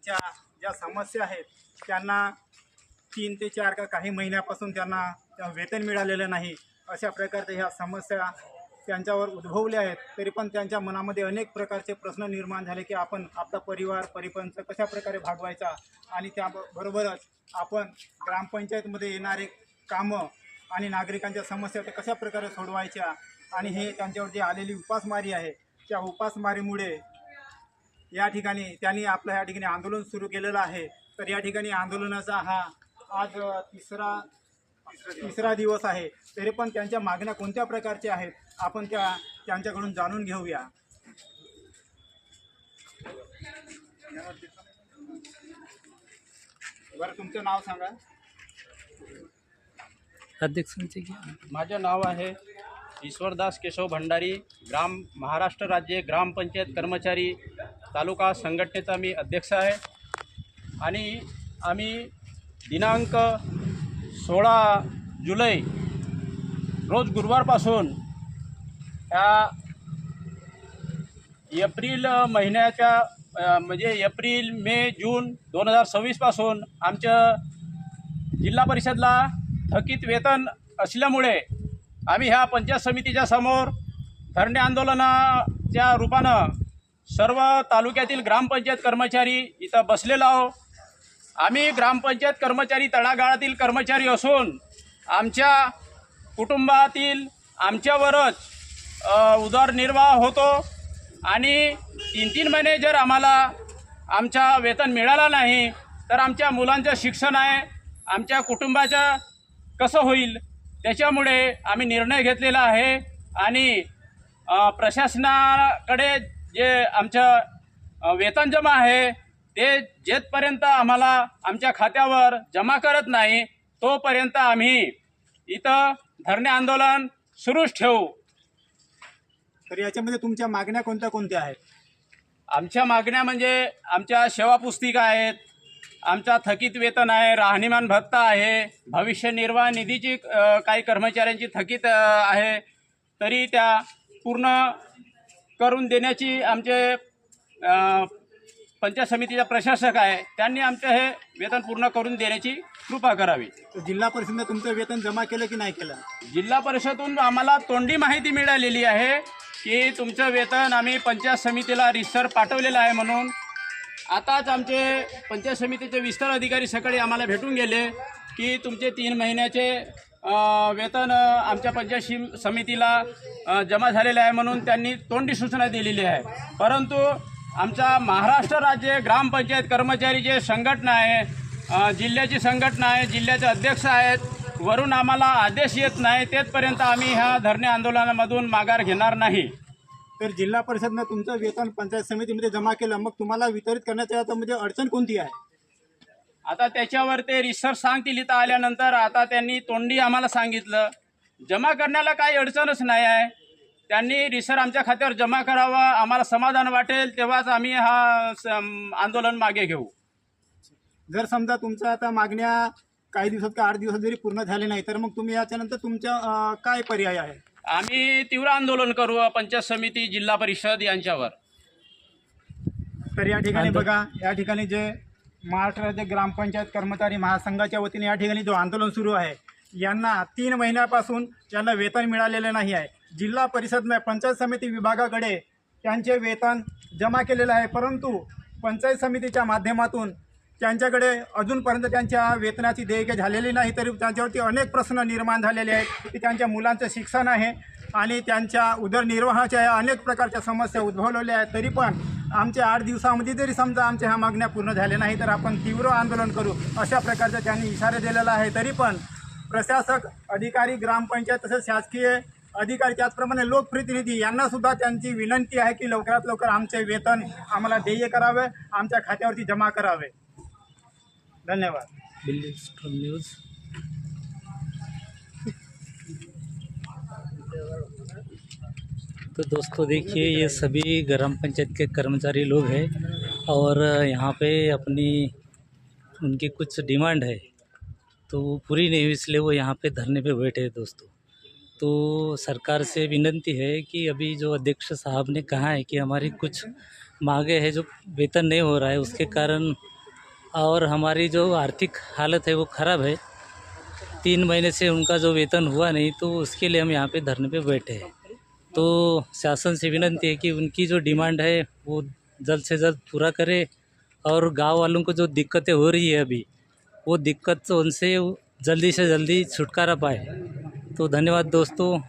त्यांच्या ज्या समस्या आहेत त्यांना 3 ते 4 का काही महिन्यापासून त्यांना वेतन मिळालेलं नाही, अशा प्रकारच्या ह्या समस्या त्यांच्यावर उद्भवल्या आहेत. तरी पण त्यांच्या मनामध्ये अनेक प्रकारचे प्रश्न निर्माण झाले की आपण आपला परिवार परिपंच कशा प्रकारे भागवायचा आणि त्याबरोबरच आपण ग्रामपंचायतमध्ये येणारे कामं आणि नागरिकांच्या समस्या ते कशा प्रकारे सोडवायच्या आणि हे त्यांच्यावर जी आलेली उपासमारी आहे त्या उपासमारीमुळे या ठिकाणी त्यांनी आपलं या ठिकाणी आंदोलन सुरू केलेलं आहे. तर या ठिकाणी आंदोलनाचा हा आज तिसरा दिवस आहे. तरी पण त्यांच्या मागण्या कोणत्या प्रकारच्या आहेत आपण त्यांच्याकडून जाणून घेऊया. बरं, तुमचं नाव सांगा. अध्यक्षांचे माझं नाव आहे ईश्वरदास केशव भंडारी. महाराष्ट्र राज्य ग्रामपंचायत कर्मचारी तालुका संघटनेचा मी अध्यक्ष आहे. आणि आम्ही दिनांक 16 जुलै रोज गुरुवारपासून ह्या एप्रिल महिन्याच्या म्हणजे एप्रिल मे जून 2026 पासून आमच्या जिल्हा परिषदला थकीत वेतन असल्यामुळे आम्ही ह्या पंचायत समितीच्या समोर धरणे आंदोलनाच्या रूपानं सर्व तालुक्यातील ग्रामपंचायत कर्मचारी इथं बसलेलो आहोत. आम्ही ग्रामपंचायत कर्मचारी तळागाळातील कर्मचारी असून आमच्या कुटुंबातील आमच्यावरच उदरनिर्वाह होतो आणि 3-3 महिने जर आम्हाला आमचा वेतन मिळाला नाही तर आमच्या मुलांचं शिक्षण आहे, आमच्या कुटुंबाचं कसं होईल. त्याच्यामुळे आम्ही निर्णय घेतलेला आहे आणि प्रशासनाकडे जे आमचं वेतन जमा आहे ते जेथपर्यंत आम्हाला आमच्या खात्यावर जमा करत नाही तोपर्यंत आम्ही इथं धरणे आंदोलन सुरूच ठेवू. तर याच्यामध्ये तुमच्या मागण्या कोणत्या आहेत? आमच्या मागण्या म्हणजे आमच्या सेवा पुस्तिका आहेत, आमचा थकीत वेतन आहे, राहणीमान भत्ता आहे, भविष्य निर्वाह निधीची काही कर्मचाऱ्यांची थकीत आहे तरी त्या पूर्ण करून देण्याची आमचे पंचायत समितीचा प्रशासक आहे त्यांनी आमचं हे वेतन पूर्ण करून देण्याची कृपा करावी. जिल्हा परिषदेने तुमचं वेतन जमा केलं की नाही केलं? जिल्हा परिषदेतून आम्हाला तोंडी माहिती मिळालेली आहे की तुमचं वेतन आम्ही पंचायत समितीला रिसर पाठवलेलं आहे म्हणून. आताच आमचे पंचायत समितीचे विस्तार अधिकारी सकाळी आम्हाला भेटून गेले की तुमचे 3 महिन्याचे वेतन आमच्या पंचायत समितीला जमा झालेले आहे म्हणून त्यांनी तोंडी सूचना दिलेली आहे. परंतु आमचा महाराष्ट्र राज्य ग्रामपंचायत कर्मचारी जे संघटना आहे, जिल्ह्याची संघटना आहे, जिल्ह्याचे अध्यक्ष आहेत, वरून आम्हाला आदेश येत नाही तेथपर्यंत आम्ही ह्या धरणे आंदोलनामधून माघार घेणार नाही. तर जिल्हा परिषदनं तुमचं वेतन पंचायत समितीमध्ये जमा केलं, मग तुम्हाला वितरित करण्याच्या म्हणजे अडचण कोणती आहे? आता त्याच्यावर ते रिसर्च सांगतील इथं आल्यानंतर. आता त्यांनी तोंडी आम्हाला सांगितलं जमा करण्याला काही अडचणच नाही आहे. त्यांनी रिसर आमच्या खात्यावर जमा करावा, आम्हाला समाधान वाटेल तेव्हाच आम्ही हा आंदोलन मागे घेऊ. जर समजा तुमच्या आता मागण्या काही दिवसात का 8 दिवसात जरी पूर्ण झाले नाही तर मग तुम्ही याच्यानंतर तुमच्या काय पर्याय आहे? आम्ही तीव्र आंदोलन करू पंचायत समिती जिल्हा परिषद यांच्यावर. तर या ठिकाणी बघा, या ठिकाणी जे महाराष्ट्र राज्य ग्रामपंचायत कर्मचारी महासंघाच्या वतीने या ठिकाणी जो आंदोलन सुरू आहे यांना 3 महिन्यापासून यांना वेतन मिळालेले नाही आहे. जिल्हा परिषदने पंचायत समिती विभागाकडे त्यांचे वेतन जमा केलेलं आहे, परंतु पंचायत समितीच्या माध्यमातून त्यांच्याकडे अजूनपर्यंत त्यांच्या वेतनाची देयके झालेली नाही. तरी त्यांच्यावरती अनेक प्रश्न निर्माण झालेले आहेत की त्यांच्या मुलांचं शिक्षण आहे आणि त्यांच्या उदरनिर्वाहाच्या अनेक प्रकारच्या समस्या उद्भवलेल्या आहेत. तरी पण आमच्या 8 दिवसामध्ये जरी समजा आमच्या ह्या मागण्या पूर्ण झाल्या नाही तर आपण तीव्र आंदोलन करू अशा प्रकारचा त्यांनी इशारा दिलेला आहे. तरी पण प्रशासक, अधिकारी, ग्रामपंचायत तसेच शासकीय अधिकारी त्याचप्रमाणे लोकप्रतिनिधी यांनासुद्धा त्यांची विनंती आहे की लवकरात लवकर आमचे वेतन आम्हाला देय करावे, आमच्या खात्यावरती जमा करावे. धन्यवाद. Delhi storm news. तो दोस्तों देखिए ये सभी ग्राम पंचायत के कर्मचारी लोग हैं और यहाँ पे अपनी उनकी कुछ डिमांड है तो वो पूरी नहीं हुई इसलिए वो यहाँ पे धरने पे बैठे हैं दोस्तों. तो सरकार से विनंती है कि अभी जो अध्यक्ष साहब ने कहा है कि हमारी कुछ मांगे हैं जो वेतन नहीं हो रहा है उसके कारण और हमारी जो आर्थिक हालत है वो ख़राब है। 3 महीने से उनका जो वेतन हुआ नहीं, तो उसके लिए हम यहाँ पे धरने पे बैठे हैं। तो शासन से विनती है कि उनकी जो डिमांड है वो जल्द से जल्द पूरा करे, और गांव वालों को जो दिक्कतें हो रही है अभी, वो दिक्कत उनसे जल्दी से जल्दी छुटकारा पाए। तो धन्यवाद दोस्तों।